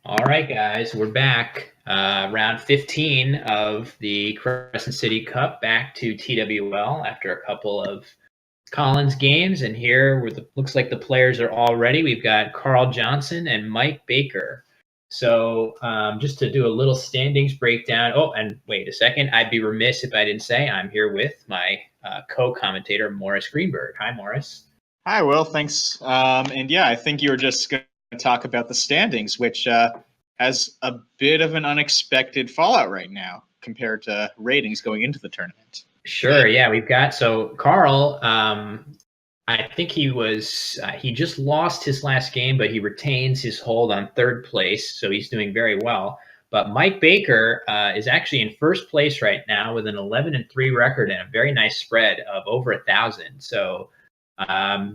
All right, guys, we're back. Round 15 of the Crescent City Cup, back to TWL after a couple of Collins games. And here, looks like the players are all ready. We've got Carl Johnson and Mike Baker. So just to do a little standings breakdown. Oh, and wait a second. I'd be remiss if I didn't say I'm here with my co-commentator, Morris Greenberg. Hi, Morris. Hi, Will. Thanks. And yeah, I think you were just going to talk about the standings, which has a bit of an unexpected fallout right now compared to ratings going into the tournament. Sure. Yeah, we've got Carl. I think he just lost his last game, but he retains his hold on third place, so he's doing very well. But Mike Baker is actually in first place right now with an 11-3 record and a very nice spread of over 1,000. So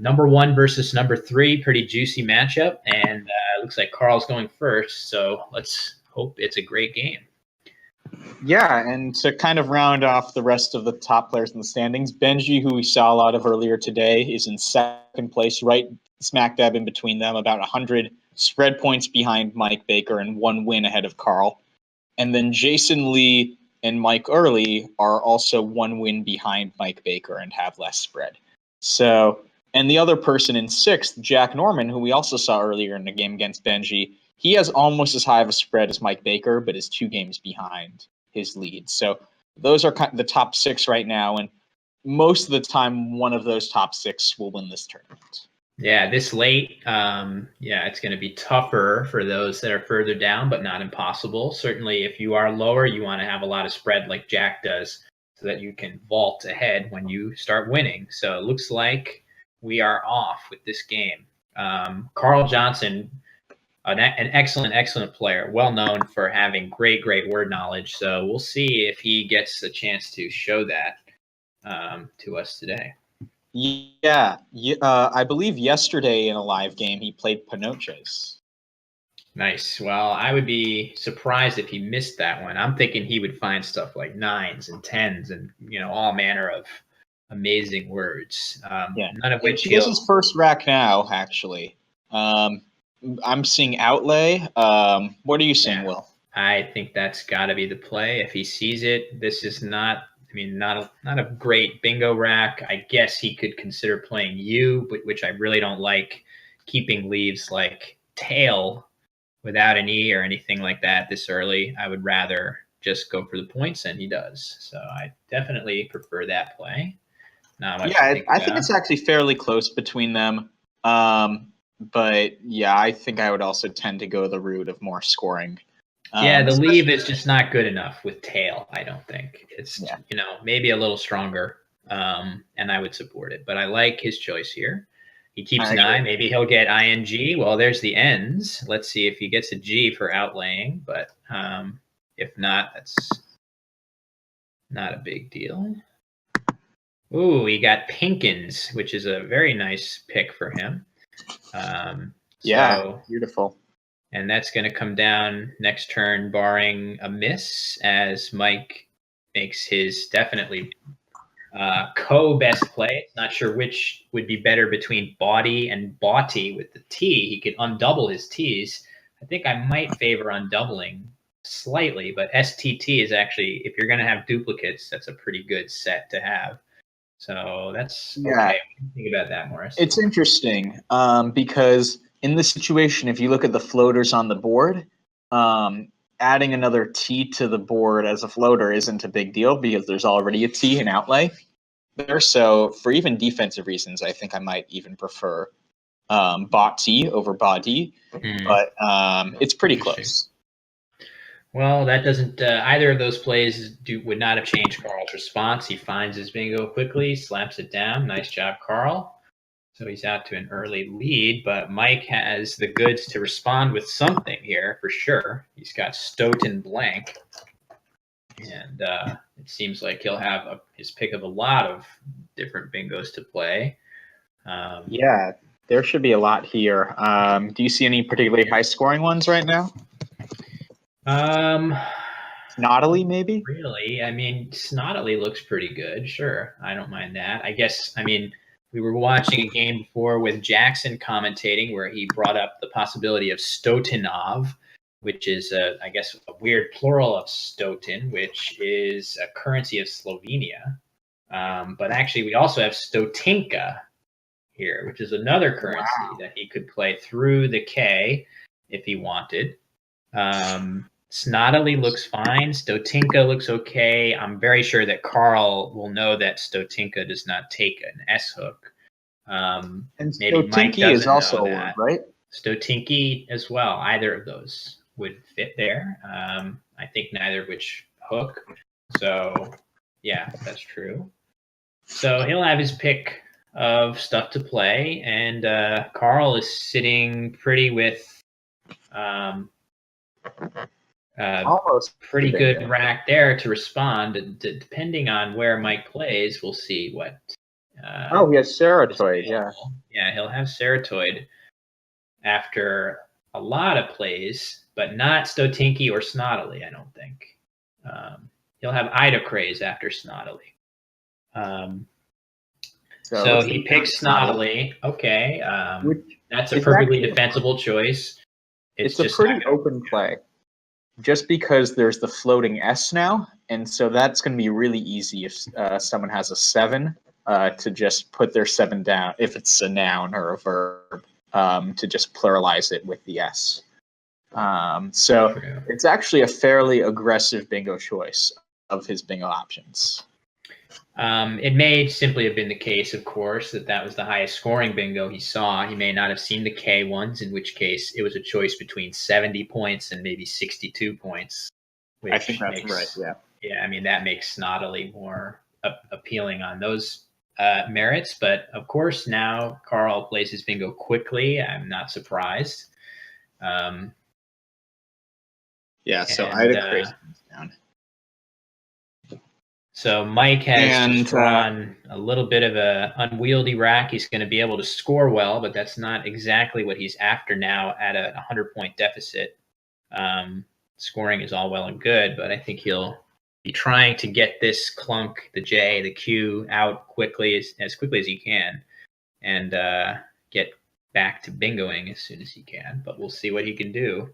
number one versus number three, pretty juicy matchup, and looks like Carl's going first. So let's hope it's a great game. Yeah, and to kind of round off the rest of the top players in the standings, Benji, who we saw a lot of earlier today, is in second place, right smack dab in between them, about 100 spread points behind Mike Baker and one win ahead of Carl. And then Jason Lee and Mike Early are also one win behind Mike Baker and have less spread. So, and the other person in sixth, Jack Norman, who we also saw earlier in the game against Benji, he has almost as high of a spread as Mike Baker, but is 2 games behind his lead. So those are kind of the top 6 right now, and most of the time, one of those top 6 will win this tournament. Yeah, this late, it's going to be tougher for those that are further down, but not impossible. Certainly, if you are lower, you want to have a lot of spread like Jack does so that you can vault ahead when you start winning. So it looks like we are off with this game. Carl Johnson, an excellent player, well known for having great word knowledge. So we'll see if he gets a chance to show that to us today. Yeah, I believe yesterday in a live game he played Pinoches. Nice. Well, I would be surprised if he missed that one. I'm thinking he would find stuff like 9s and 10s and all manner of amazing words. None of which he has his first rack now. Actually, I'm seeing outlay. What are you seeing, Will? I think that's got to be the play. If he sees it, this is not. I mean, not a great bingo rack. I guess he could consider playing U, but which I really don't like. Keeping leaves like tail without an E or anything like that this early. I would rather just go for the points, and he does. So I definitely prefer that play. Not much. Yeah, I think it's actually fairly close between them. But yeah, I think I would also tend to go the route of more scoring. Yeah, the leave is just not good enough with tail, I don't think. It's, maybe a little stronger, and I would support it. But I like his choice here. He keeps an I. Maybe he'll get ing. Well, there's the ends. Let's see if he gets a G for outlaying. But if not, that's not a big deal. Ooh, he got Pinkins, which is a very nice pick for him. Yeah, beautiful. And that's going to come down next turn, barring a miss, as Mike makes his definitely co-best play. Not sure which would be better between body and body with the T. He could undouble his T's. I think I might favor undoubling slightly, but STT is actually, if you're going to have duplicates, that's a pretty good set to have. So that's okay. What do you think about that, Morris? It's interesting because in this situation, if you look at the floaters on the board, adding another T to the board as a floater isn't a big deal because there's already a T in outlay there. So for even defensive reasons, I think I might even prefer bot T over body, but it's pretty close. Well, that doesn't either of those plays would not have changed Carl's response. He finds his bingo quickly, slaps it down. Nice job, Carl. So he's out to an early lead, but Mike has the goods to respond with something here for sure. He's got Stoughton blank, and it seems like he'll have his pick of a lot of different bingos to play. Yeah, there should be a lot here. Do you see any particularly high-scoring ones right now? Snottily, maybe? Really? I mean, Snottily looks pretty good. Sure. I don't mind that. I guess, we were watching a game before with Jackson commentating where he brought up the possibility of Stotanov, which is, I guess, a weird plural of stotin, which is a currency of Slovenia. But actually, we also have stotinka here, which is another currency that he could play through the K if he wanted. Snottily looks fine. Stotinka looks okay. I'm very sure that Carl will know that Stotinka does not take an S hook. And maybe Mike Stotinki doesn't is also know a that. word, right? Stotinki as well. Either of those would fit there. I think neither of which hook. So yeah, that's true. So he'll have his pick of stuff to play, and Carl is sitting pretty with Almost pretty bingo. good rack there to respond. And depending on where Mike plays, we'll see what. He has Ceratoid, yeah. Yeah, he'll have Ceratoid after a lot of plays, but not Stotinki or Snottily, I don't think. He'll have Ida Craze after Snottily. So he picks Snottily. Okay. That's a perfectly defensible choice. It's a pretty open play. Just because there's the floating S now, and so that's going to be really easy if someone has a 7 to just put their 7 down, if it's a noun or a verb, to just pluralize it with the S. So it's actually a fairly aggressive bingo choice of his bingo options. It may simply have been the case, of course, that was the highest scoring bingo he saw. He may not have seen the K ones, in which case it was a choice between 70 points and maybe 62 points. I think that's right, yeah. Yeah, I mean, that makes Snottily more appealing on those merits. But, of course, now Carl plays his bingo quickly. I'm not surprised. So Ida Craze comes down. So Mike has drawn a little bit of a unwieldy rack. He's going to be able to score well, but that's not exactly what he's after now at a 100-point deficit. Scoring is all well and good, but I think he'll be trying to get this clunk, the J, the Q out quickly, as quickly as he can, and get back to bingoing as soon as he can. But we'll see what he can do.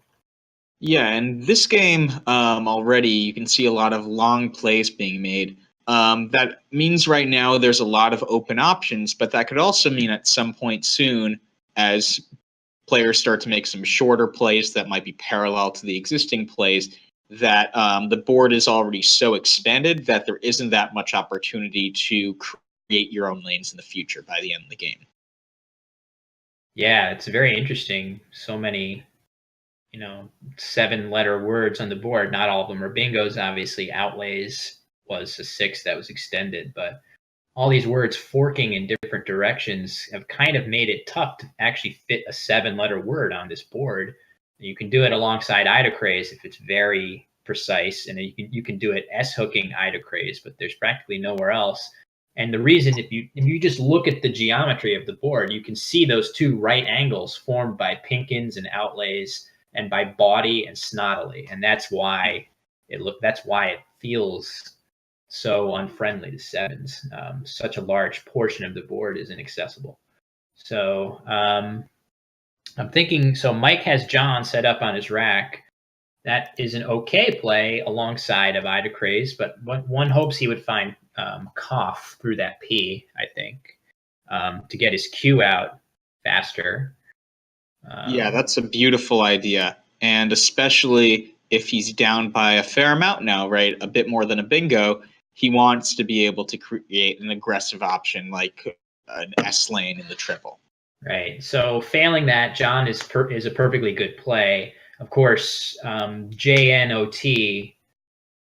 Yeah, and this game already you can see a lot of long plays being made. That means right now there's a lot of open options, but that could also mean at some point soon, as players start to make some shorter plays that might be parallel to the existing plays, that the board is already so expanded that there isn't that much opportunity to create your own lanes in the future by the end of the game. Yeah, it's very interesting. So many 7-letter words on the board. Not all of them are bingos. Obviously, outlays was a 6 that was extended, but all these words forking in different directions have kind of made it tough to actually fit a 7-letter word on this board. You can do it alongside Ida Craze if it's very precise, and you can do it S-hooking Ida Craze, but there's practically nowhere else. And the reason, if you just look at the geometry of the board, you can see those two right angles formed by Pinkins and outlays, and by body and Snottily, and that's why it feels so unfriendly to 7s. Such a large portion of the board is inaccessible. So I'm thinking. So Mike has John set up on his rack. That is an okay play alongside of Ida Craze, but one hopes he would find Cough through that P, I think, to get his Q out faster. Yeah, that's a beautiful idea. And especially if he's down by a fair amount now, right? A bit more than a bingo, he wants to be able to create an aggressive option like an S lane in the triple. Right. So failing that, John is a perfectly good play. Of course, JNOT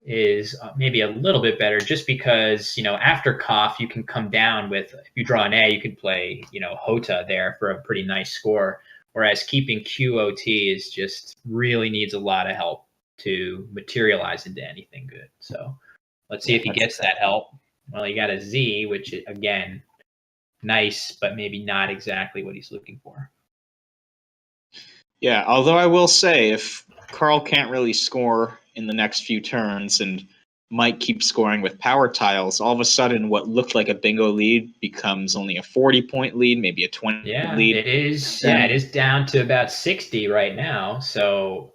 is maybe a little bit better just because, after Cough, you can come down with, if you draw an A, you can play, Hota there for a pretty nice score. Whereas keeping QOT is just really needs a lot of help to materialize into anything good. So let's see if he gets that help. Well, he got a Z, which, again, nice, but maybe not exactly what he's looking for. Yeah, although I will say, if Carl can't really score in the next few turns and Mike keeps scoring with power tiles, all of a sudden what looked like a bingo lead becomes only a 40-point lead, maybe a 20 lead. It is. Yeah, it is down to about 60 right now. So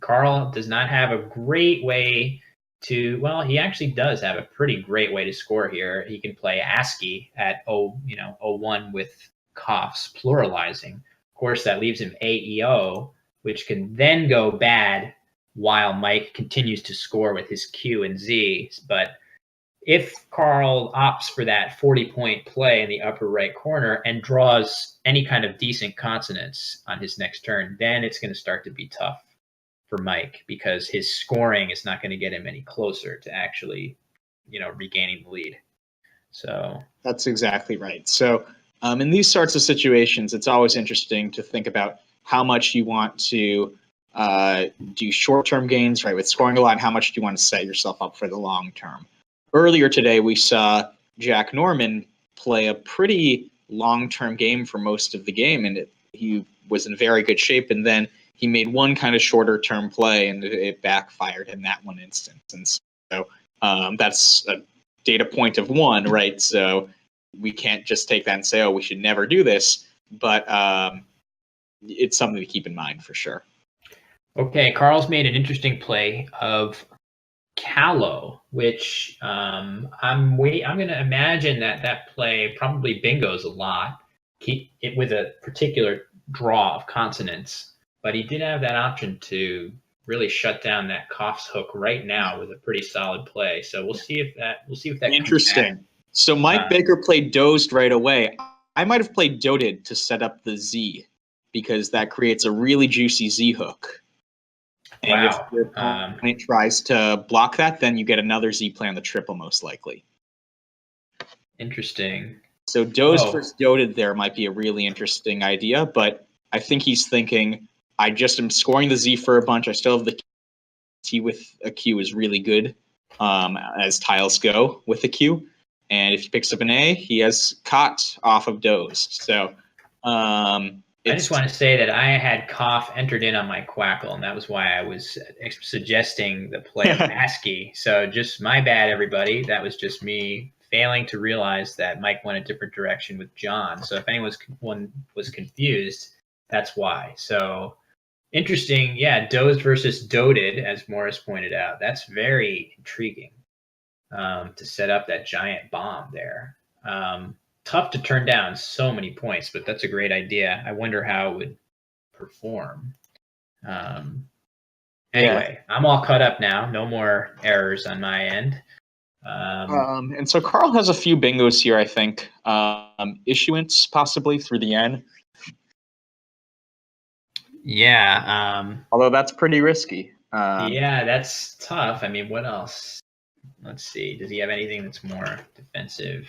Carl does not have a great way to, well, he actually does have a pretty great way to score here. He can play ASCII at 01 with coughs, pluralizing. Of course, that leaves him AEO, which can then go bad while Mike continues to score with his Q and Z. But if Carl opts for that 40-point play in the upper right corner and draws any kind of decent consonants on his next turn, then it's going to start to be tough for Mike because his scoring is not going to get him any closer to actually, regaining the lead. So that's exactly right. So in these sorts of situations, it's always interesting to think about how much you want to do short-term gains, right, with scoring a lot, and how much do you want to set yourself up for the long term. Earlier today, we saw Jack Norman play a pretty long-term game for most of the game, and he was in very good shape, and then he made one kind of shorter-term play, and it backfired in that one instance. And so that's a data point of one, right? So we can't just take that and say, oh, we should never do this, but it's something to keep in mind for sure. Okay, Carl's made an interesting play of Callow, which I'm going to imagine that play probably bingos a lot, keep it with a particular draw of consonants. But he did have that option to really shut down that coughs hook right now with a pretty solid play. So we'll see if that interesting. So Mike Baker played dozed right away. I might have played doted to set up the Z because that creates a really juicy Z hook. And if your opponent tries to block that, then you get another Z play on the triple, most likely. Interesting. So dozed versus doted there might be a really interesting idea, but I think he's thinking, I just am scoring the Z for a bunch. I still have the T with a Q is really good as tiles go with the Q. And if he picks up an A, he has caught off of dozed. So I just want to say that I had cough entered in on my Quackle, and that was why I was suggesting the play of ASCII. So just my bad, everybody. That was just me failing to realize that Mike went a different direction with John. So if anyone was confused, that's why. So interesting. Yeah, dozed versus doted, as Morris pointed out. That's very intriguing to set up that giant bomb there. Tough to turn down so many points, but that's a great idea. I wonder how it would perform. Anyway, I'm all caught up now. No more errors on my end. And so Carl has a few bingos here, I think. Issuance, possibly, through the N. Yeah. Although that's pretty risky. Yeah, that's tough. I mean, what else? Let's see. Does he have anything that's more defensive?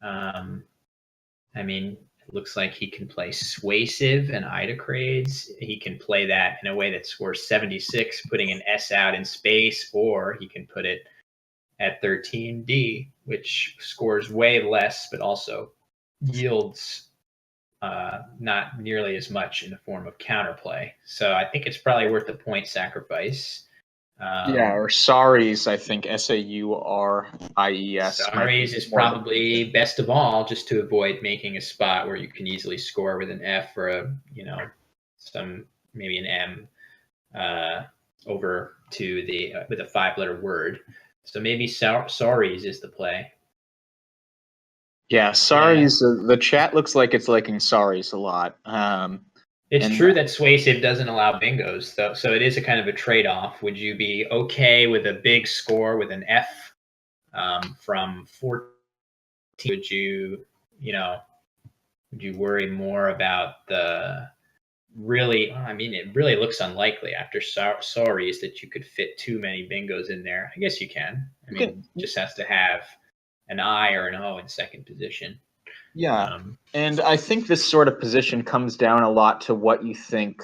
I mean, it looks like he can play Suasive and Idocrades. He can play that in a way that scores 76, putting an S out in space, or he can put it at 13D, which scores way less, but also yields not nearly as much in the form of counterplay. So I think it's probably worth the point sacrifice. Or Saris, I think Sauries. Saris is probably best of all, just to avoid making a spot where you can easily score with an F or a, maybe an M over to the with a 5-letter word. So maybe Saris is the play. Yeah, Saris. The chat looks like it's liking Saris a lot. It's true that Suasive doesn't allow bingos, though, so it is a kind of a trade-off. Would you be okay with a big score with an F from 14? Would you worry more about the really? I mean, it really looks unlikely after Saris that you could fit too many bingos in there. I guess you can. I mean, it just has to have an I or an O in second position. Yeah, and I think this sort of position comes down a lot to what you think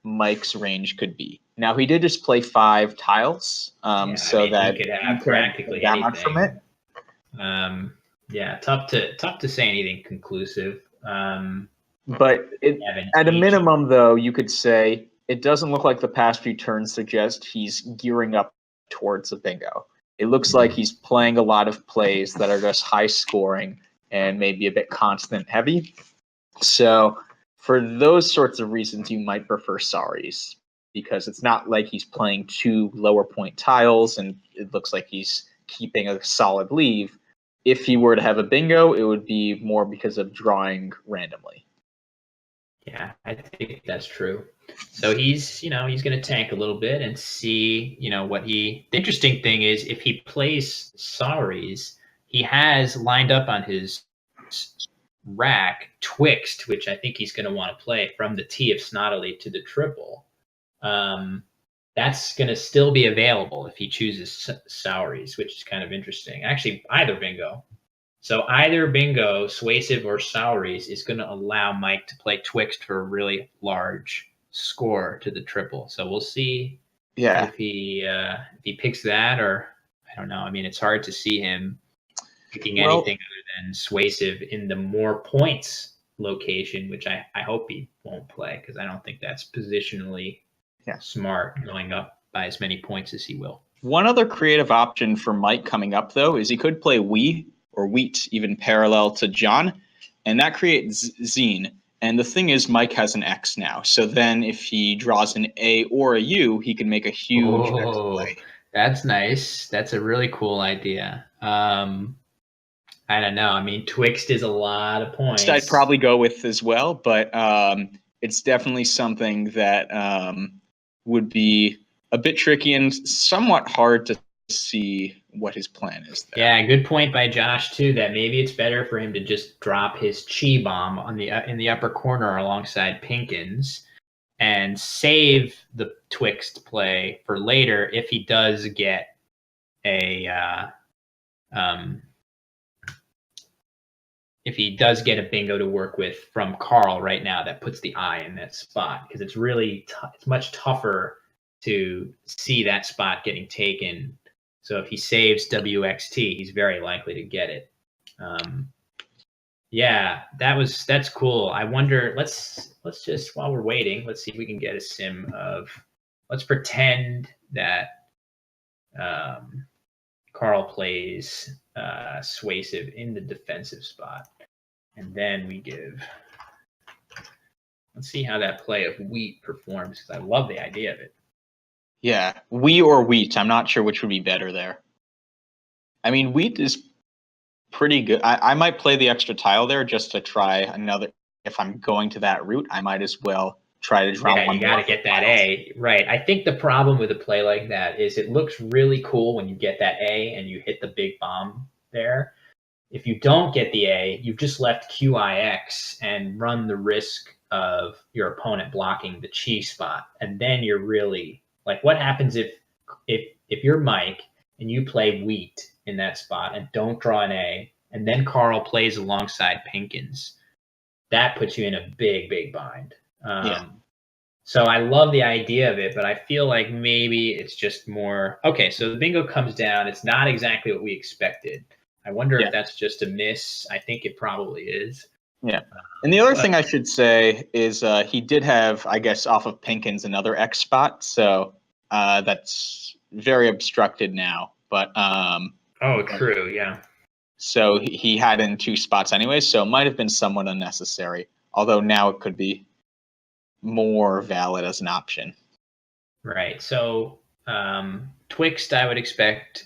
Mike's range could be. Now, he did just play 5 tiles, that he could have practically anything. Much from it. Tough to say anything conclusive. But at a minimum, though, you could say it doesn't look like the past few turns suggest he's gearing up towards a bingo. It looks like he's playing a lot of plays that are just high scoring and maybe a bit constant heavy. So for those sorts of reasons, you might prefer Saris. because it's not like he's playing 2 lower point tiles and it looks like he's keeping a solid leave. If he were to have a bingo, it would be more because of drawing randomly. Yeah, I think that's true. So he's going to tank a little bit and see, what he. The interesting thing is, if he plays Saris, he has lined up on his rack Twixt, which I think he's going to want to play from the T of Snottily to the triple. That's going to still be available if he chooses Saris, which is kind of interesting. Actually, either bingo. So either bingo, Suasive, or Saris is going to allow Mike to play Twixt for a really large score to the triple. So we'll see if he picks that, or I don't know. I mean, it's hard to see him picking anything other than Suasive in the more points location, which I hope he won't play, because I don't think that's positionally smart, going up by as many points as he will. One other creative option for Mike coming up, though, is he could play Wee or Wheat, even parallel to John, and that creates Zine. And the thing is, Mike has an X now, so then if he draws an A or a U, he can make a huge X play. That's nice. That's a really cool idea. I don't know. I mean, Twixt is a lot of points. I'd probably go with as well, but it's definitely something that would be a bit tricky and somewhat hard to see what his plan is there. Yeah, good point by Josh too, that maybe it's better for him to just drop his Chi Bomb on in the upper corner alongside Pinkins and save the Twixt play for later if he does get a bingo to work with from Carl right now that puts the eye in that spot, because it's really it's much tougher to see that spot getting taken. So if he saves WXT, he's very likely to get it. Yeah, that's cool. I wonder. Let's just, while we're waiting, let's see if we can get a sim of. Let's pretend that Carl plays Suasive in the defensive spot, and then we give. Let's see how that play of Wheat performs, because I love the idea of it. Yeah, Wee or Wheat. I'm not sure which would be better there. I mean, Wheat is pretty good. I might play the extra tile there just to try another. If I'm going to that route, I might as well try to draw one. You got to get that A. Right. I think the problem with a play like that is it looks really cool when you get that A and you hit the big bomb there. If you don't get the A, you've just left QIX and run the risk of your opponent blocking the Chi spot. And then you're really... Like, what happens if you're Mike and you play Wheat in that spot and don't draw an A, and then Carl plays alongside Pinkins? That puts you in a big, big bind. So I love the idea of it, but I feel like maybe it's just more... Okay, so the bingo comes down. It's not exactly what we expected. I wonder if that's just a miss. I think it probably is. Yeah. And the other thing I should say is he did have, I guess, off of Pinkins another X spot, so that's very obstructed now. But true, yeah. So he had in 2 spots anyway, so it might have been somewhat unnecessary. Although now it could be more valid as an option. Right. So Twixt, I would expect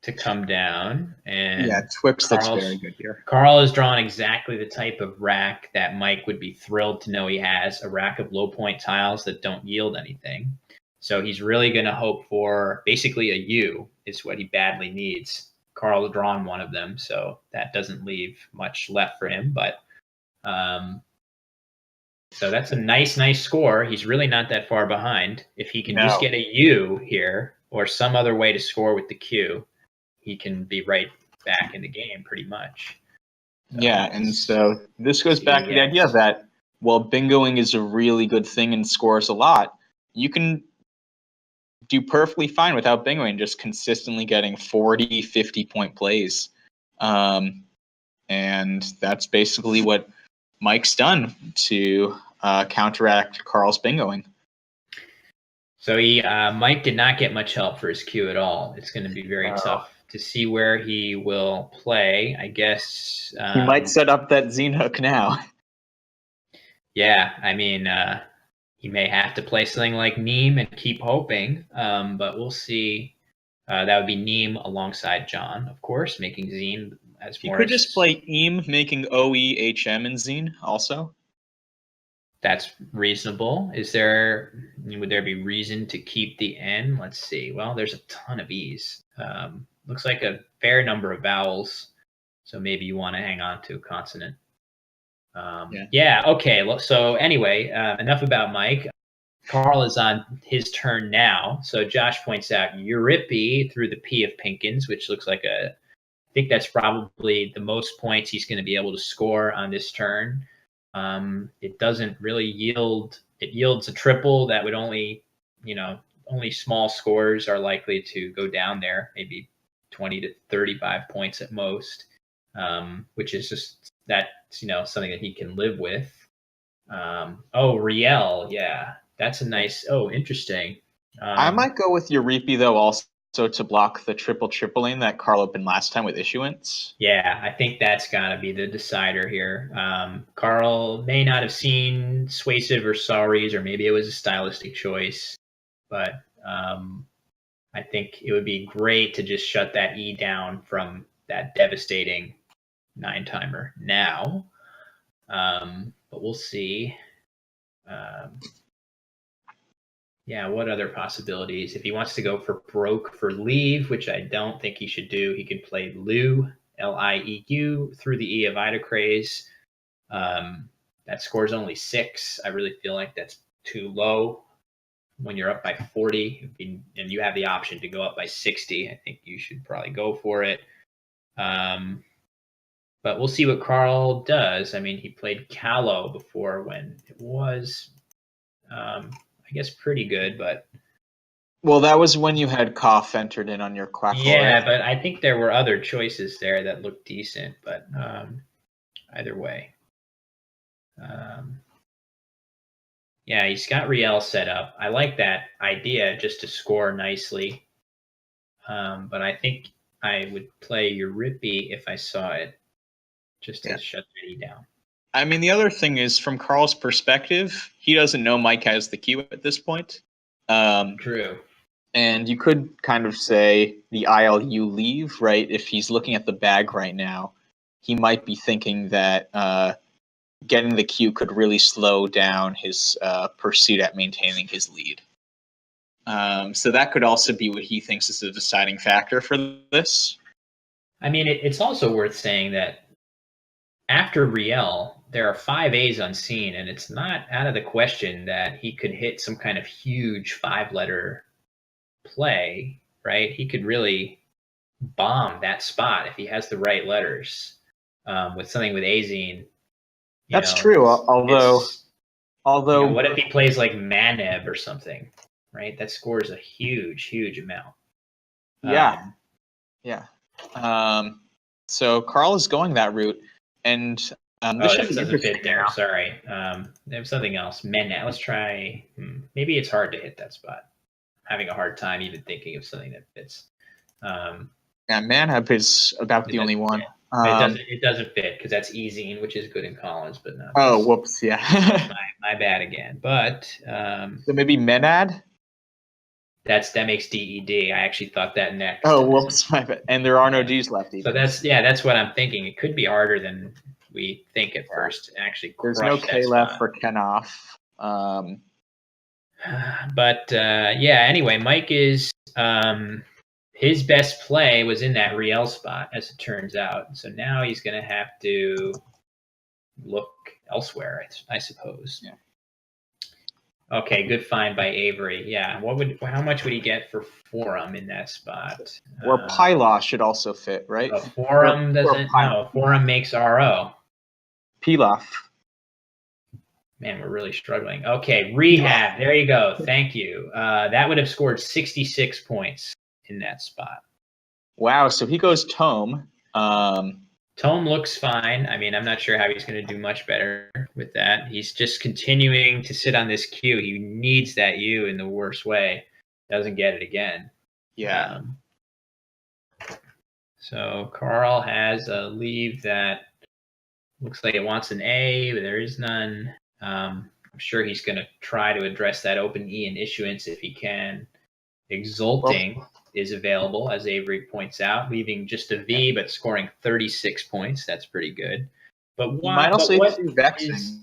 to come down, and Twixt looks very good here. Carl has drawn exactly the type of rack that Mike would be thrilled to know he has, a rack of low point tiles that don't yield anything. So he's really going to hope for basically a U is what he badly needs. Carl's drawn one of them, so that doesn't leave much left for him. But so that's a nice score. He's really not that far behind. If he can just get a U here or some other way to score with the Q, he can be right back in the game pretty much. So and so this goes back to the idea that while bingoing is a really good thing and scores a lot, you can do perfectly fine without bingoing, just consistently getting 40, 50-point plays. And that's basically what Mike's done to counteract Carl's bingoing. So Mike did not get much help for his Q at all. It's going to be very tough to see where he will play. I guess he might set up that Zine hook now. Yeah, I mean, he may have to play something like Neem and keep hoping, but we'll see. That would be Neem alongside John, of course, making Zine as He more. could just play Eam, making OEHM and Zine also. That's reasonable. Would there be reason to keep the N? Let's see. Well, there's a ton of E's. Looks like a fair number of vowels, so maybe you want to hang on to a consonant. Yeah. Okay. So anyway, enough about Mike. Carl is on his turn now. So Josh points out Euripi through the P of Pinkins, which looks like I think that's probably the most points he's going to be able to score on this turn. It doesn't really yield. It yields a triple that would only small scores are likely to go down there, maybe 20 to 35 points at most, which is just something that he can live with. Riel, yeah, that's a nice. Interesting. I might go with Euripi though, also to block the tripling that Carl opened last time with Issuance. Yeah, I think that's got to be the decider here. Carl may not have seen Suasive or Sorries, or maybe it was a stylistic choice, but I think it would be great to just shut that E down from that devastating 9-timer now. But we'll see. What other possibilities? If he wants to go for broke for leave, which I don't think he should do, he could play Lieu, Lieu, through the E of Idocraze. That scores only 6. I really feel like that's too low. When you're up by 40 and you have the option to go up by 60, I think you should probably go for it. But we'll see what Carl does. I mean, he played Callow before when it was, I guess, pretty good, but. Well, that was when you had Cough entered in on your Quack. Yeah, but I think there were other choices there that looked decent, but either way. Yeah, he's got Riel set up. I like that idea just to score nicely. But I think I would play Euripi if I saw it, just to shut Eddie down. I mean, the other thing is, from Carl's perspective, he doesn't know Mike has the cue at this point. True. And you could kind of say the ILU leave, right? If he's looking at the bag right now, he might be thinking that getting the cue could really slow down his pursuit at maintaining his lead. So that could also be what he thinks is the deciding factor for this. I mean, it's also worth saying that after Riel, there are 5 A's unseen, and it's not out of the question that he could hit some kind of huge 5-letter play, right? He could really bomb that spot if he has the right letters with something with Azine. That's true. Although, what if he plays like Maneb or something, right? That scores a huge amount. Yeah. So Carl is going that route, and this doesn't fit there. Now. Sorry, there's something else. Maneb. Let's try. Maybe it's hard to hit that spot. I'm having a hard time even thinking of something that fits. Maneb is about the only one. It doesn't fit because that's Ezine, which is good in Collins, but not. Oh, whoops! Yeah, my bad again. But so maybe Menad. That makes DED. I actually thought that next. Oh, whoops! My bad. And there are no D's left either. So that's what I'm thinking. It could be harder than we think at first. And actually, there's no K left for Kenoff. But anyway, Mike is his best play was in that Riel spot, as it turns out. So now he's going to have to look elsewhere, I suppose. Yeah. Okay, good find by Avery. Yeah, how much would he get for Forum in that spot? Or Pylaw should also fit, right? Forum doesn't. No, Forum makes RO. Pilaf. Man, we're really struggling. Okay, Rehab. There you go. Thank you. That would have scored 66 points in that spot. Wow. So he goes Tome. Tome looks fine. I mean, I'm not sure how he's going to do much better with that. He's just continuing to sit on this queue. He needs that U in the worst way. Doesn't get it again. Yeah. So Carl has a leave that looks like it wants an A, but there is none. I'm sure he's going to try to address that open E in issuance if he can. Exulting is available, as Avery points out, leaving just a V but scoring 36 points. That's pretty good. But You might also do vexing.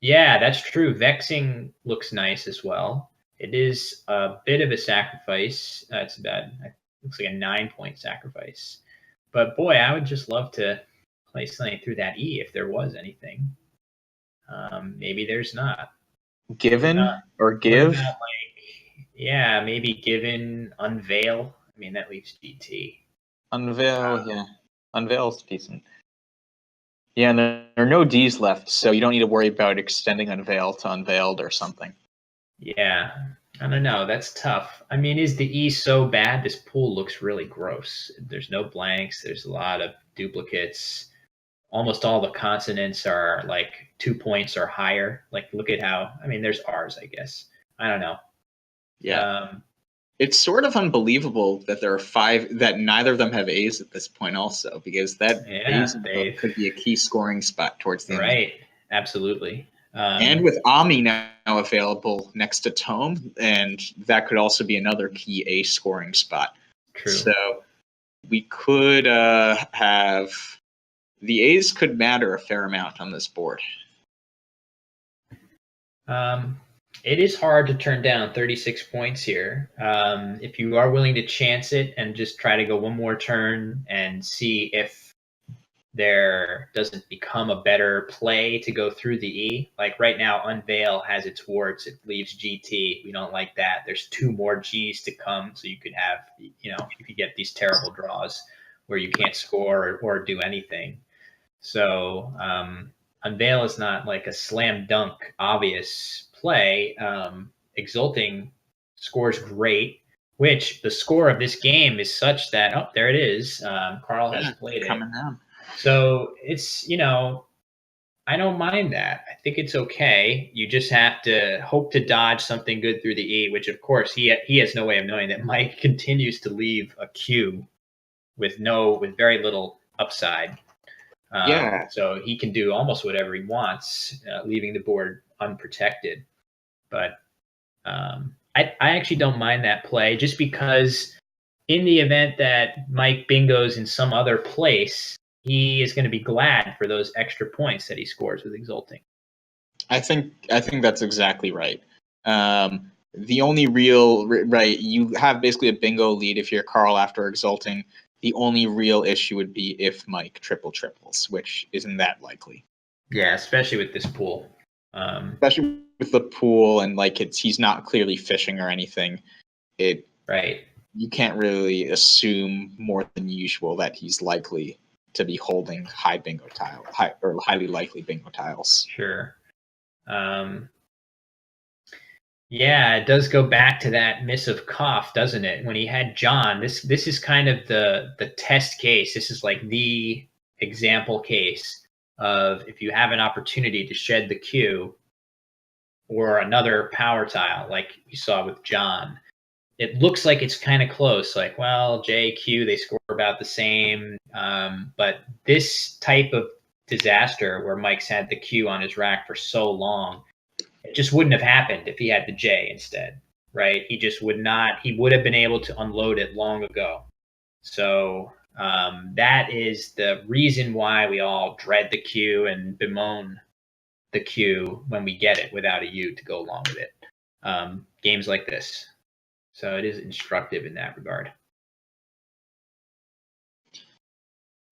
Yeah, that's true. Vexing looks nice as well. It is a bit of a sacrifice. It's about, it looks like a 9-point sacrifice. But boy, I would just love to play something through that E if there was anything. Maybe there's not. Given or give? What about, yeah, maybe given, unveil. I mean, that leaves GT. Unveil, yeah. Unveil's decent. Yeah, and there are no D's left, so you don't need to worry about extending unveil to unveiled or something. Yeah, I don't know. That's tough. I mean, is the E so bad? This pool looks really gross. There's no blanks. There's a lot of duplicates. Almost all the consonants are like 2 points or higher. Like, look at how, I mean, there's R's, I guess. I don't know. Yeah. It's sort of unbelievable that there are 5, that neither of them have A's at this point also, because that A's could be a key scoring spot towards the end. Right, absolutely. And with Ami now available next to Tome, and that could also be another key A scoring spot. True. So we could have, the A's could matter a fair amount on this board. It is hard to turn down 36 points here. If you are willing to chance it and just try to go one more turn and see if there doesn't become a better play to go through the E. Like right now, Unveil has its warts. It leaves GT. We don't like that. There's 2 more G's to come. So you could have, you could get these terrible draws where you can't score or do anything. So Unveil is not like a slam dunk obvious play. Exulting scores great, which the score of this game is such that, oh, there it is. Carl has played it. Coming down. So it's, I don't mind that. I think it's okay. You just have to hope to dodge something good through the E, which of course he has no way of knowing that Mike continues to leave a Q with very little upside. So he can do almost whatever he wants, leaving the board unprotected. But I actually don't mind that play, just because in the event that Mike bingos in some other place, he is going to be glad for those extra points that he scores with Exulting. I think that's exactly right. The only real, right, you have basically a bingo lead if you're Carl after Exulting. The only real issue would be if Mike triples, which isn't that likely. Yeah, especially with this pool. Especially with the pool and he's not clearly fishing or anything. Right. You can't really assume more than usual that he's likely to be holding highly likely bingo tiles. Sure. Yeah, it does go back to that miss of Koff, doesn't it? When he had John, this is kind of the test case. This is like the example case of if you have an opportunity to shed the Q or another power tile, like you saw with John. It looks like it's kind of close. Like, well, J, Q, they score about the same. But this type of disaster where Mike's had the Q on his rack for so long, it just wouldn't have happened if he had the J instead, right? He just would not. He would have been able to unload it long ago. So that is the reason why we all dread the Q and bemoan the Q when we get it without a U to go along with it. Games like this. So it is instructive in that regard.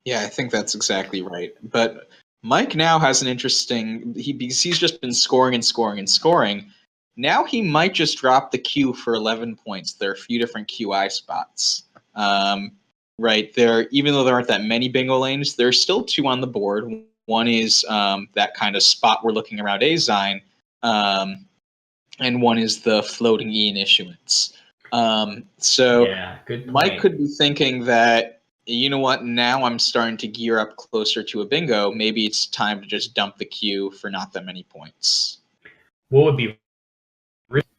Yeah, I think that's exactly right. But Mike now has an interesting, because he's just been scoring and scoring and scoring. Now he might just drop the Q for 11 points. There are a few different QI spots. Right there, even though there aren't that many bingo lanes, there's still 2 on the board. One is that kind of spot we're looking around Azine, and one is the floating E in issuance. So yeah, good point. Mike could be thinking that, you know what, now I'm starting to gear up closer to a bingo. Maybe it's time to just dump the Q for not that many points. What would be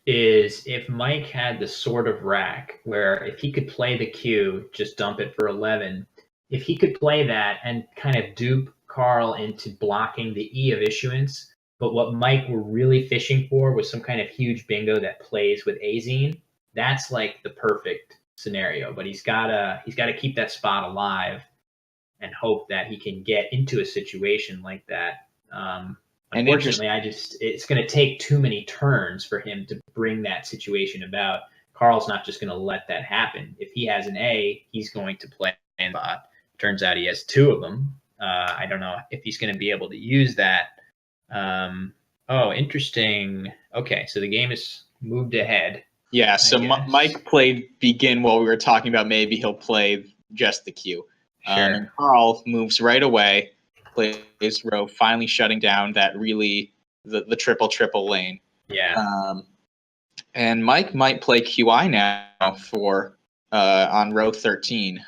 is if Mike had the sort of rack where if he could play the Q, just dump it for 11. If he could play that and kind of dupe Carl into blocking the E of issuance, But what Mike were really fishing for was some kind of huge bingo that plays with Azine. That's like the perfect scenario. But he's gotta keep that spot alive and hope that he can get into a situation like that. Unfortunately, it's going to take too many turns for him to bring that situation about. Carl's not just going to let that happen. If he has an A, he's going to play in spot. Turns out he has two of them. I don't know if he's going to be able to use that. Oh, interesting. Okay, so the game is moved ahead. Yeah, so Mike played begin while we were talking about maybe he'll play just the Q. Sure. And Carl moves right away, plays row, finally shutting down that really the triple lane. Yeah. And Mike might play QI now for on row 13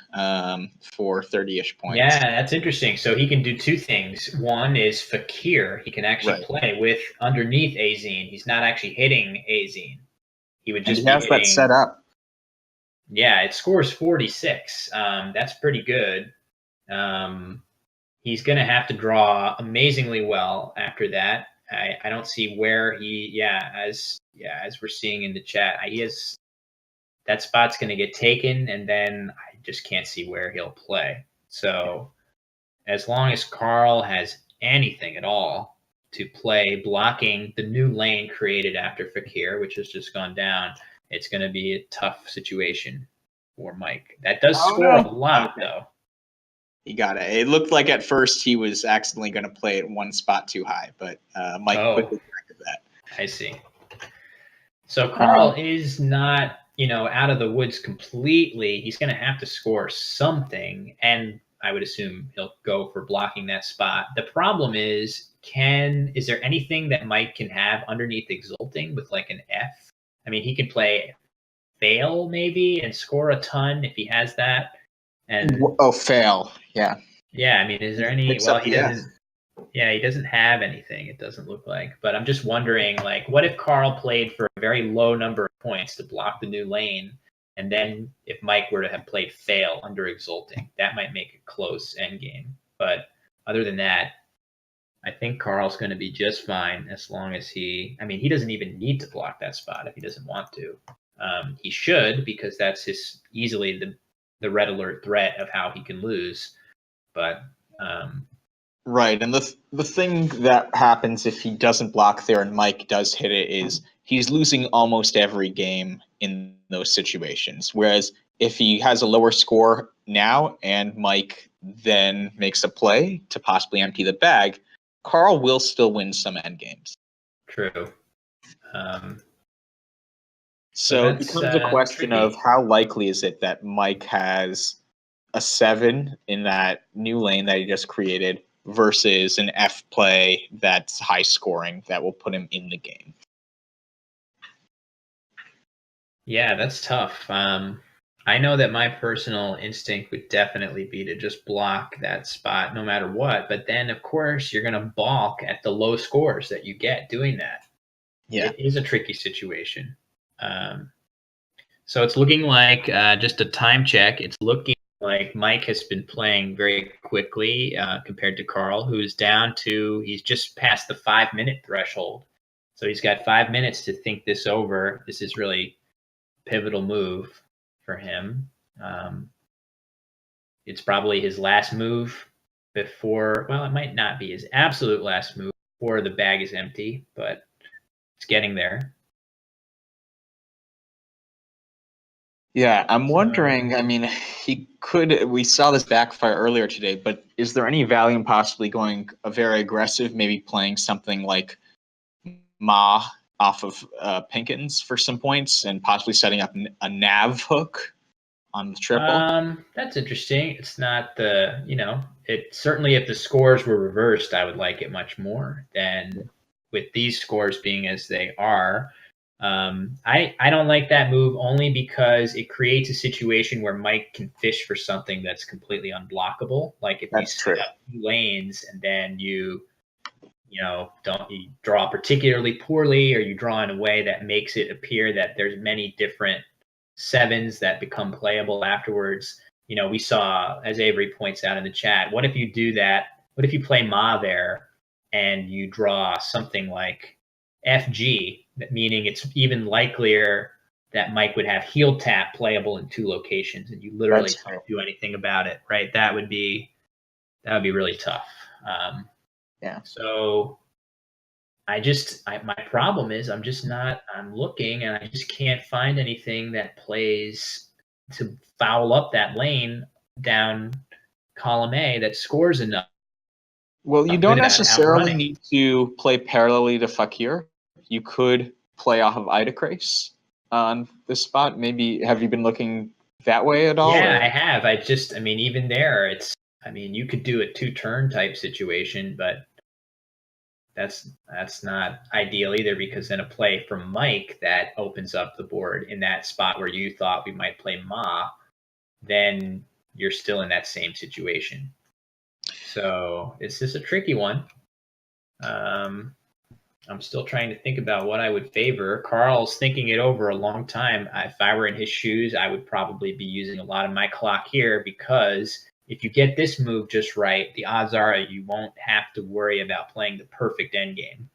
for 30-ish points. Yeah, that's interesting. So he can do two things. One is Fakir. He can actually play with underneath Azine. He's not actually hitting Azine. He would just be hitting that set up. Yeah, it scores 46. That's pretty good. He's going to have to draw amazingly well after that. I don't see where he, as we're seeing in the chat, that spot's going to get taken, and then I just can't see where he'll play. So as long as Carl has anything at all to play blocking the new lane created after Fakir, which has just gone down, it's going to be a tough situation for Mike. That does score a lot, though. He got it. It looked like at first he was accidentally going to play it one spot too high, but Mike quickly corrected that. I see. So Carl is not, out of the woods completely. He's going to have to score something, and I would assume he'll go for blocking that spot. The problem is there anything that Mike can have underneath Exulting with like an F? I mean, he can play Fail maybe and score a ton if he has that. And Fail. Yeah. Yeah, I mean, is there any? Well, he doesn't. Yeah, he doesn't have anything. It doesn't look like. But I'm just wondering, like, what if Carl played for a very low number of points to block the new lane, and then if Mike were to have played Fail under Exulting, that might make it close endgame. But other than that, I think Carl's going to be just fine as long as he doesn't even need to block that spot if he doesn't want to. He should, because that's easily the red alert threat of how he can lose. But right, and the thing that happens if he doesn't block there and Mike does hit it is he's losing almost every game in those situations. Whereas if he has a lower score now and Mike then makes a play to possibly empty the bag, Carl will still win some end games. True. So it becomes a question of how likely is it that Mike has a 7 in that new lane that he just created versus an F play that's high scoring that will put him in the game. Yeah, that's tough. I know that my personal instinct would definitely be to just block that spot no matter what. But then, of course, you're going to balk at the low scores that you get doing that. Yeah. It is a tricky situation. So it's looking like just a time check. It's looking like Mike has been playing very quickly compared to Carl, who's he's just past the 5-minute threshold. So he's got 5 minutes to think this over. This is really a pivotal move for him. It's probably his last move before, well, it might not be his absolute last move before the bag is empty, but it's getting there. Yeah, I'm wondering, we saw this backfire earlier today, but is there any value in possibly going a very aggressive, maybe playing something like Ma off of Pinkins for some points and possibly setting up a nav hook on the triple? That's interesting. It's not it certainly if the scores were reversed, I would like it much more than with these scores being as they are. I don't like that move only because it creates a situation where Mike can fish for something that's completely unblockable. Like if you set up 2 lanes and then you draw particularly poorly, or you draw in a way that makes it appear that there's many different 7s that become playable afterwards. We saw, as Avery points out in the chat, what if you do that? What if you play Ma there and you draw something like FG, meaning it's even likelier that Mike would have heel tap playable in 2 locations, and you literally can't do anything about it, right? That would be really tough. Yeah. So my problem is I'm looking and I just can't find anything that plays to foul up that lane down column A that scores enough. Well, you don't necessarily outrunning. need to play parallelly to Fakir. You could play off of Idacrace on this spot. Maybe have you been looking that way at all? Yeah, I have. I mean, even there, you could do a 2-turn type situation, but that's not ideal either, because then a play from Mike that opens up the board in that spot where you thought we might play Ma, then you're still in that same situation. So it's just a tricky one. I'm still trying to think about what I would favor. Carl's thinking it over a long time. If I were in his shoes, I would probably be using a lot of my clock here, because if you get this move just right, the odds are you won't have to worry about playing the perfect endgame.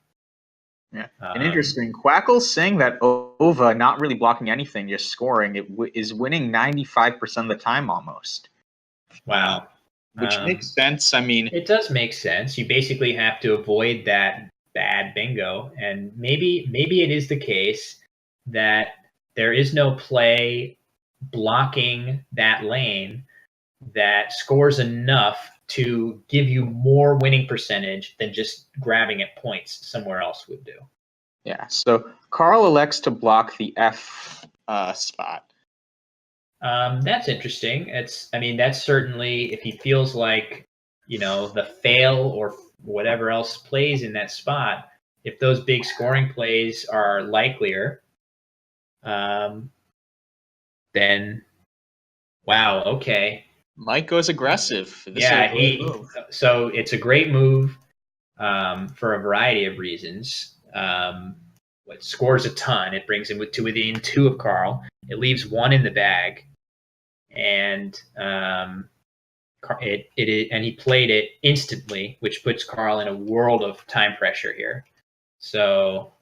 Yeah. And interesting, Quackle's saying that Ova not really blocking anything, just scoring, is winning 95% of the time almost. Wow. Which makes sense. I mean, it does make sense. You basically have to avoid that bad bingo, and maybe it is the case that there is no play blocking that lane that scores enough to give you more winning percentage than just grabbing at points somewhere else would do. Yeah, so Carl elects to block the F spot. That's interesting. That's certainly, if he feels like, the fail or whatever else plays in that spot, if those big scoring plays are likelier, then wow, okay. Mike goes aggressive. So it's a great move for a variety of reasons. It scores a ton. It brings him to within 2 of Carl. It leaves 1 in the bag, and and he played it instantly, which puts Carl in a world of time pressure here. So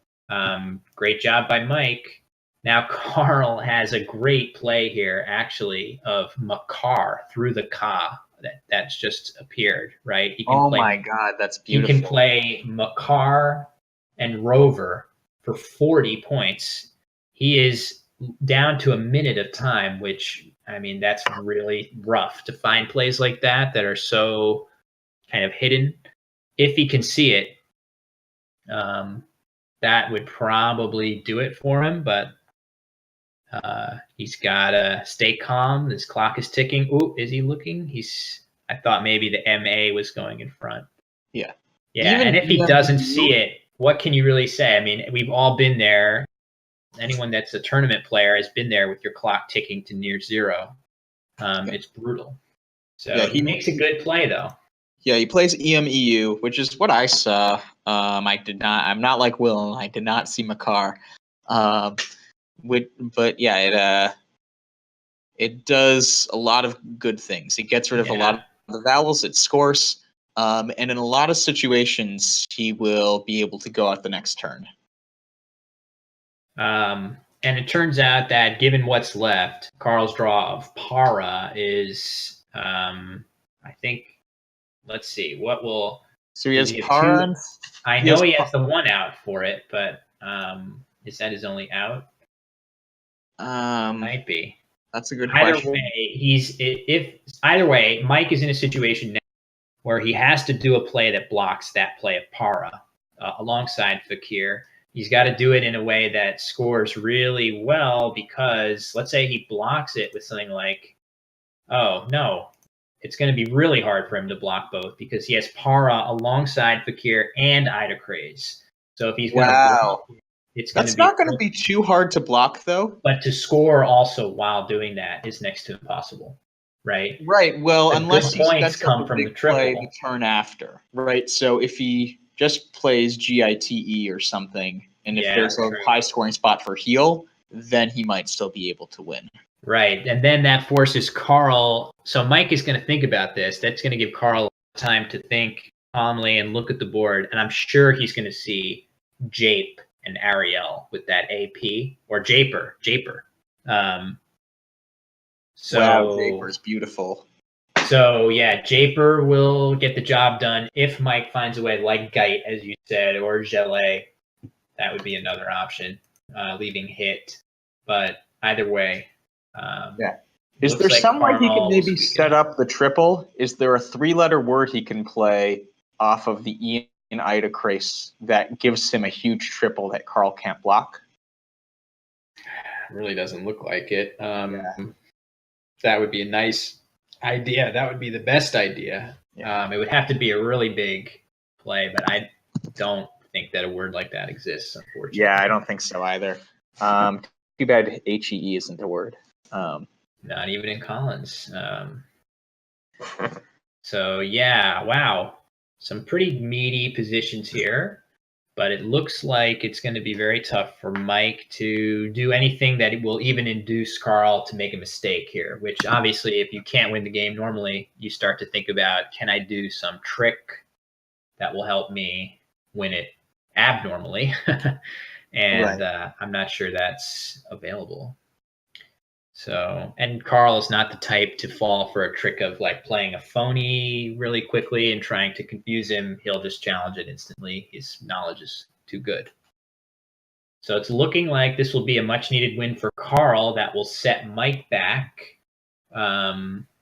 great job by Mike. Now Carl has a great play here, actually, of Makar through the Ka that's just appeared, right? He can my God, that's beautiful. He can play Makar and Rover for 40 points. He is down to a minute of time, which, that's really rough to find plays like that are so kind of hidden. If he can see it, that would probably do it for him, but he's got to stay calm. This clock is ticking. Ooh, is he looking? I thought maybe the MA was going in front. Yeah. Yeah, and if he doesn't see it, what can you really say? We've all been there. Anyone that's a tournament player has been there with your clock ticking to near zero. It's brutal. So yeah, he makes a good play, though. Yeah, he plays EMEU, which is what I saw. I'm not like Will, and I did not see Makar. But yeah, it does a lot of good things. It gets rid of a lot of the vowels. It scores. And in a lot of situations, he will be able to go out the next turn. And it turns out that, given what's left, Carl's draw of Para is, I think, let's see, what will... So he has Para. I know he has the 1 out for it, but is that his only out? Might be. That's a good question. Either way, Mike is in a situation now where he has to do a play that blocks that play of Para alongside Fakir. He's got to do it in a way that scores really well, because let's say he blocks it with something like, oh, no, it's going to be really hard for him to block both, because he has Para alongside Fakir and Idacraze. So if he's going to block, that's not going to be too hard to block, though. But to score also while doing that is next to impossible, right? Right. Well, unless he points come from the triple play the turn after, right? So if he just plays GITE or something, and if there's a high scoring spot for heal, then he might still be able to win. Right. And then that forces Carl. So Mike is going to think about this. That's going to give Carl time to think calmly and look at the board, and I'm sure he's going to see Jape and Ariel with that AP or Japer. Um, Wow, so Japer's beautiful. So yeah, Japer will get the job done if Mike finds a way, like Gite, as you said, or Gelé. That would be another option, leaving hit. But either way, Yeah. Is looks there like some way he Carl can will maybe squeak it set out. up the triple? Is there a 3-letter word he can play off of the E and Ida Crace that gives him a huge triple that Carl can't block? Really doesn't look like it. Yeah. That would be a nice idea. That would be the best idea. Yeah. It would have to be a really big play, but I don't think that a word like that exists, unfortunately. Yeah, I don't think so either. Too bad HEE isn't a word. Not even in Collins. So yeah, wow, some pretty meaty positions here, but it looks like it's going to be very tough for Mike to do anything that will even induce Carl to make a mistake here. Which obviously, if you can't win the game normally, you start to think about, can I do some trick that will help me win it abnormally? And Right. I'm not sure that's available. So, and Carl is not the type to fall for a trick of like playing a phony really quickly and trying to confuse him. He'll just challenge it instantly. His knowledge is too good. So it's looking like this will be a much needed win for Carl that will set Mike back.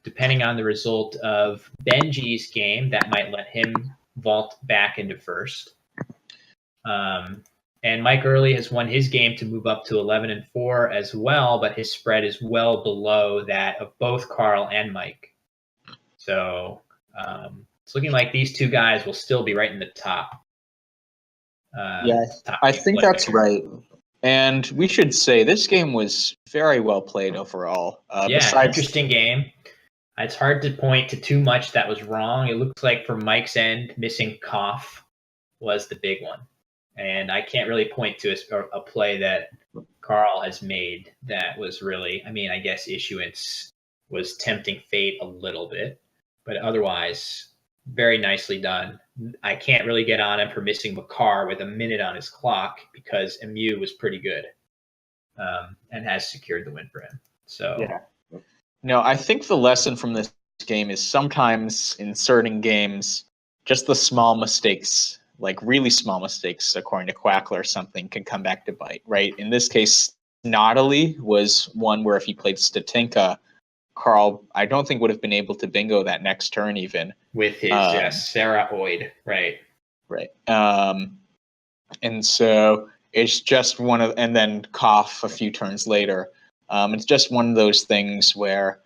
Depending on the result of Benji's game, that might let him vault back into first. And Mike Early has won his game to move up to 11-4 as well, but his spread is well below that of both Carl and Mike. So it's looking like these two guys will still be right in the top. Yeah, top I game think that's players. right. And we should say this game was very well played overall. Yeah, Besides, interesting game. It's hard to point to too much that was wrong. It looks like for Mike's end, missing Koff was the big one. And I can't really point to a play that Carl has made that was really, I mean, I guess Issuance was tempting fate a little bit, but otherwise, very nicely done. I can't really get on him for missing Bakar with a minute on his clock because Emu was pretty good and has secured the win for him. So, yeah. No, I think the lesson from this game is sometimes in certain games, just the small mistakes, like really small mistakes, according to Quackler or something, can come back to bite, right? In this case, Naughty was one where if he played Statinka, Carl, I don't think would have been able to bingo that next turn even. with his Sarah Oid, right? Right. And so it's just one of, and then Cough a few turns later. It's just one of those things where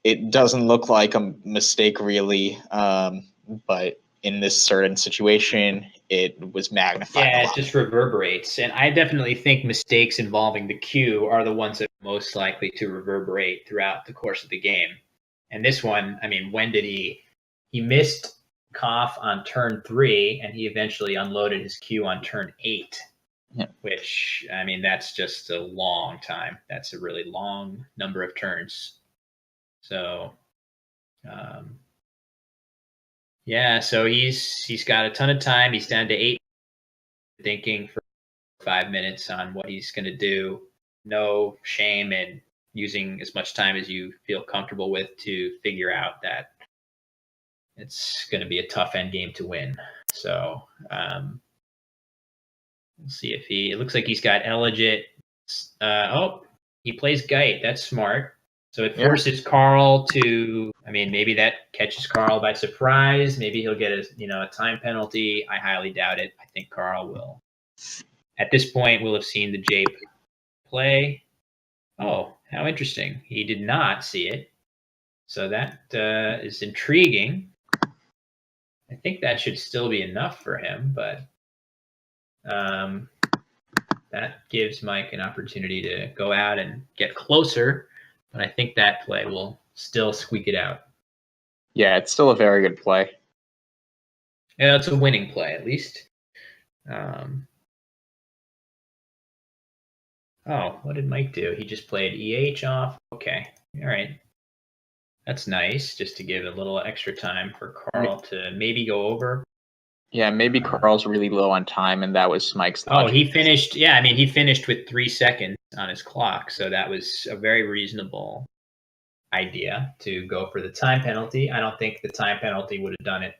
it doesn't look like a mistake really, but in this certain situation, it was magnified Yeah, a it lot. just reverberates. And I definitely think mistakes involving the queue are the ones that are most likely to reverberate throughout the course of the game. And this one, I mean, when did he missed Koff on turn 3 and he eventually unloaded his queue on turn 8, Yeah. which, I mean, that's just a long time. That's a really long number of turns. So, um, yeah, so he's got a ton of time. He's down to 8, thinking for 5 minutes on what he's going to do. No shame in using as much time as you feel comfortable with to figure out that it's going to be a tough end game to win. So we'll see if it looks like he's got Elegit. He plays Gite. That's smart. So it forces Carl to, I mean, maybe that catches Carl by surprise. Maybe he'll get a time penalty. I highly doubt it. I think Carl will. At this point, we'll have seen the Jape play. Oh, how interesting. He did not see it. So that is intriguing. I think that should still be enough for him, but that gives Mike an opportunity to go out and get closer. But I think that play will still squeak it out. Yeah, it's still a very good play. Yeah, it's a winning play, at least. What did Mike do? He just played EH off. Okay. All right. That's nice, just to give a little extra time for Carl to maybe go over. Yeah, maybe Carl's really low on time, and that was Mike's Oh, logic. he finished. Yeah, I mean, he finished with 3 seconds on his clock, so that was a very reasonable idea to go for the time penalty. I don't think the time penalty would have done it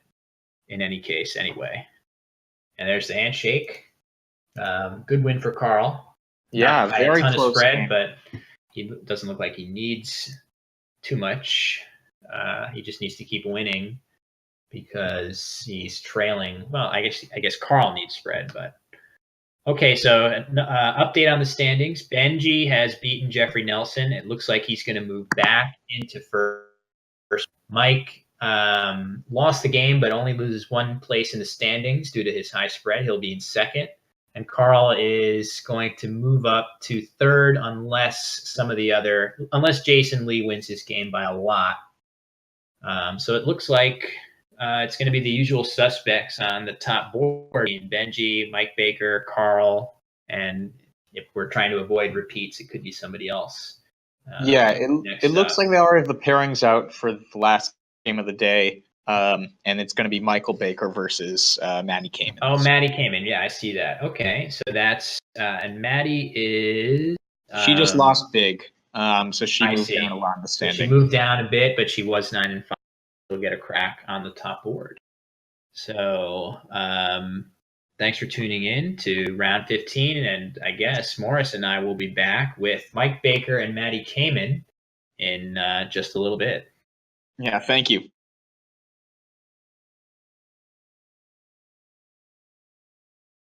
in any case anyway. And there's the handshake. Good win for Carl. Yeah, Not by a very ton of close spread, game. but he doesn't look like he needs too much. He just needs to keep winning because he's trailing. Well, I guess Carl needs spread, but okay. So update on the standings: Benji has beaten Jeffrey Nelson. It looks like he's going to move back into first. Mike lost the game, but only loses 1 place in the standings due to his high spread. He'll be in second. And Carl is going to move up to third unless Jason Lee wins his game by a lot. So it looks like it's going to be the usual suspects on the top board: Benji, Mike Baker, Carl, and if we're trying to avoid repeats, it could be somebody else. Yeah, it looks like they already have the pairings out for the last game of the day, and it's going to be Michael Baker versus Maddie Kamen. Oh, Maddie Kamen. Yeah, I see that. Okay, so that's and Maddie is. She just lost big, so she moved down a lot in the So standing. she moved down a bit, but she was 9-5. She'll get a crack on the top board. So thanks for tuning in to round 15, and I guess Morris and I will be back with Mike Baker and Maddie Kamen in just a little bit. Yeah, thank you.